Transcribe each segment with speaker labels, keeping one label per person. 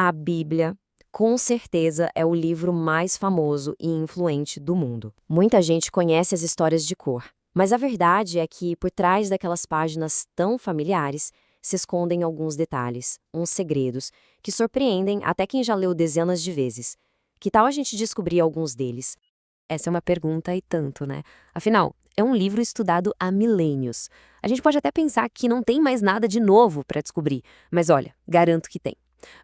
Speaker 1: A Bíblia, com certeza, é o livro mais famoso e influente do mundo. Muita gente conhece as histórias de cor, mas a verdade é que, por trás daquelas páginas tão familiares, se escondem alguns detalhes, uns segredos, que surpreendem até quem já leu dezenas de vezes. Que tal a gente descobrir alguns deles? Essa é uma pergunta e tanto, né? Afinal, é um livro estudado há milênios. A gente pode até pensar que não tem mais nada de novo para descobrir, mas olha, garanto que tem.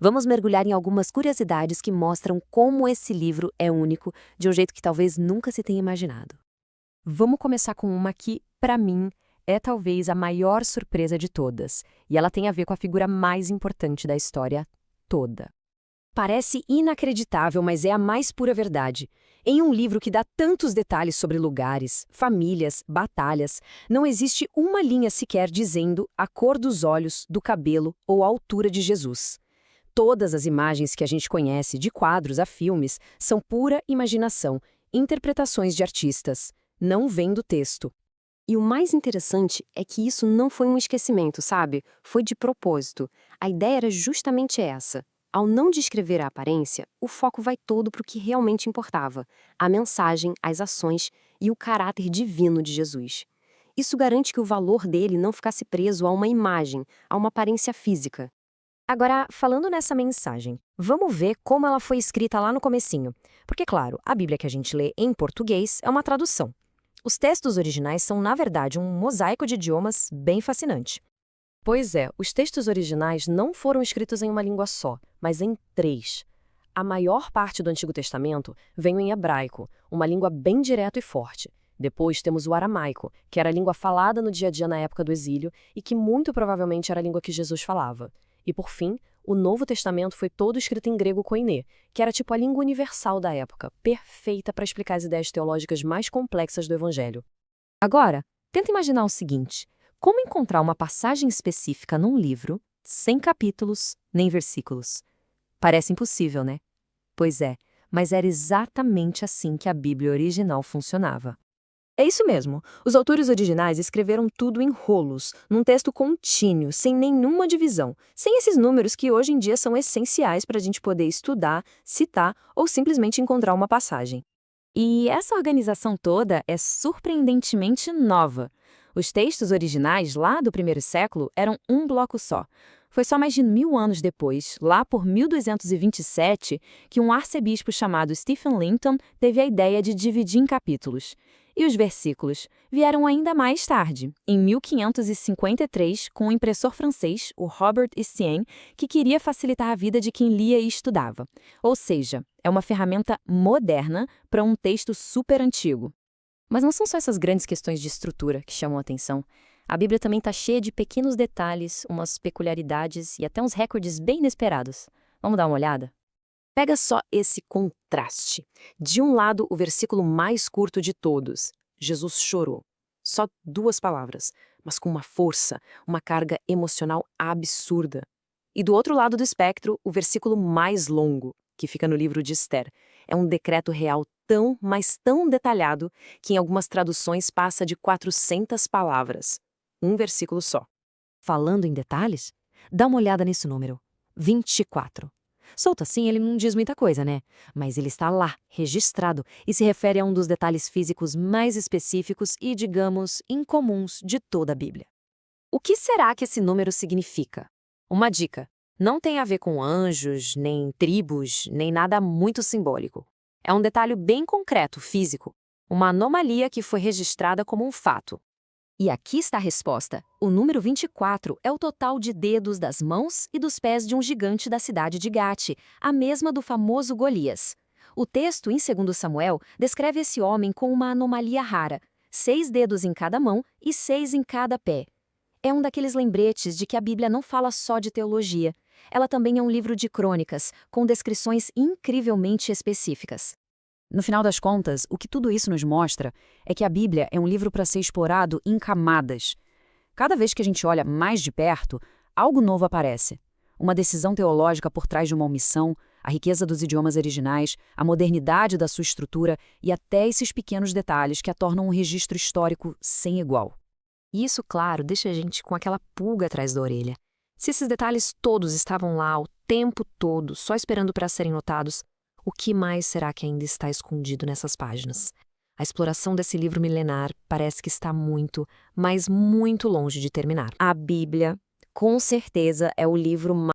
Speaker 1: Vamos mergulhar em algumas curiosidades que mostram como esse livro é único, de um jeito que talvez nunca se tenha imaginado.
Speaker 2: Vamos começar com uma que, para mim, é talvez a maior surpresa de todas, e ela tem a ver com a figura mais importante da história toda. Parece inacreditável, mas é a mais pura verdade. Em um livro que dá tantos detalhes sobre lugares, famílias, batalhas, não existe uma linha sequer dizendo a cor dos olhos, do cabelo ou a altura de Jesus. Todas as imagens que a gente conhece, de quadros a filmes, são pura imaginação, interpretações de artistas, não vêm do texto.
Speaker 1: E o mais interessante é que isso não foi um esquecimento, sabe? Foi de propósito. A ideia era justamente essa. Ao não descrever a aparência, o foco vai todo para o que realmente importava: a mensagem, as ações e o caráter divino de Jesus. Isso garante que o valor dele não ficasse preso a uma imagem, a uma aparência física. Agora, falando nessa mensagem, vamos ver como ela foi escrita lá no comecinho. Porque, claro, a Bíblia que a gente lê em português é uma tradução. Os textos originais são, na verdade, um mosaico de idiomas bem fascinante.
Speaker 2: Pois é, os textos originais não foram escritos em uma língua só, mas em três. A maior parte do Antigo Testamento veio em hebraico, uma língua bem direta e forte. Depois temos o aramaico, que era a língua falada no dia a dia na época do exílio e que muito provavelmente era a língua que Jesus falava. E por fim, o Novo Testamento foi todo escrito em grego koiné, que era tipo a língua universal da época, perfeita para explicar as ideias teológicas mais complexas do Evangelho. Agora, tenta imaginar o seguinte: como encontrar uma passagem específica num livro, sem capítulos nem versículos? Parece impossível, né? Pois é, mas era exatamente assim que a Bíblia original funcionava.
Speaker 1: É isso mesmo. Os autores originais escreveram tudo em rolos, num texto contínuo, sem nenhuma divisão, sem esses números que hoje em dia são essenciais para a gente poder estudar, citar ou simplesmente encontrar uma passagem.
Speaker 2: E essa organização toda é surpreendentemente nova. Os textos originais, lá do primeiro século, eram um bloco só. Foi só mais de 1000 anos depois, lá por 1227, que um arcebispo chamado Stephen Linton teve a ideia de dividir em capítulos. E os versículos vieram ainda mais tarde, em 1553, com o impressor francês, o Robert Estienne, que queria facilitar a vida de quem lia e estudava. Ou seja, é uma ferramenta moderna para um texto super antigo. Mas não são só essas grandes questões de estrutura que chamam a atenção. A Bíblia também está cheia de pequenos detalhes, umas peculiaridades e até uns recordes bem inesperados. Vamos dar uma olhada?
Speaker 1: Pega só esse contraste. De um lado, o versículo mais curto de todos: Jesus chorou. Só 2 palavras, mas com uma força, uma carga emocional absurda. E do outro lado do espectro, o versículo mais longo, que fica no livro de Esther. É um decreto real tão, mas tão detalhado, que em algumas traduções passa de 400 palavras. Um versículo só.
Speaker 2: Falando em detalhes, dá uma olhada nesse número: 24. Solto assim, ele não diz muita coisa, né? Mas ele está lá, registrado, e se refere a um dos detalhes físicos mais específicos e, digamos, incomuns de toda a Bíblia. O que será que esse número significa? Uma dica: não tem a ver com anjos, nem tribos, nem nada muito simbólico. É um detalhe bem concreto, físico, uma anomalia que foi registrada como um fato. E aqui está a resposta. O número 24 é o total de dedos das mãos e dos pés de um gigante da cidade de Gate, a mesma do famoso Golias. O texto, em 2 Samuel, descreve esse homem com uma anomalia rara: 6 dedos em cada mão e 6 em cada pé. É um daqueles lembretes de que a Bíblia não fala só de teologia. Ela também é um livro de crônicas, com descrições incrivelmente específicas. No final das contas, o que tudo isso nos mostra é que a Bíblia é um livro para ser explorado em camadas. Cada vez que a gente olha mais de perto, algo novo aparece. Uma decisão teológica por trás de uma omissão, a riqueza dos idiomas originais, a modernidade da sua estrutura e até esses pequenos detalhes que a tornam um registro histórico sem igual. E isso, claro, deixa a gente com aquela pulga atrás da orelha. Se esses detalhes todos estavam lá, o tempo todo, só esperando para serem notados. O que mais será que ainda está escondido nessas páginas? A exploração desse livro milenar parece que está muito, mas muito longe de terminar.
Speaker 1: A Bíblia, com certeza, é o livro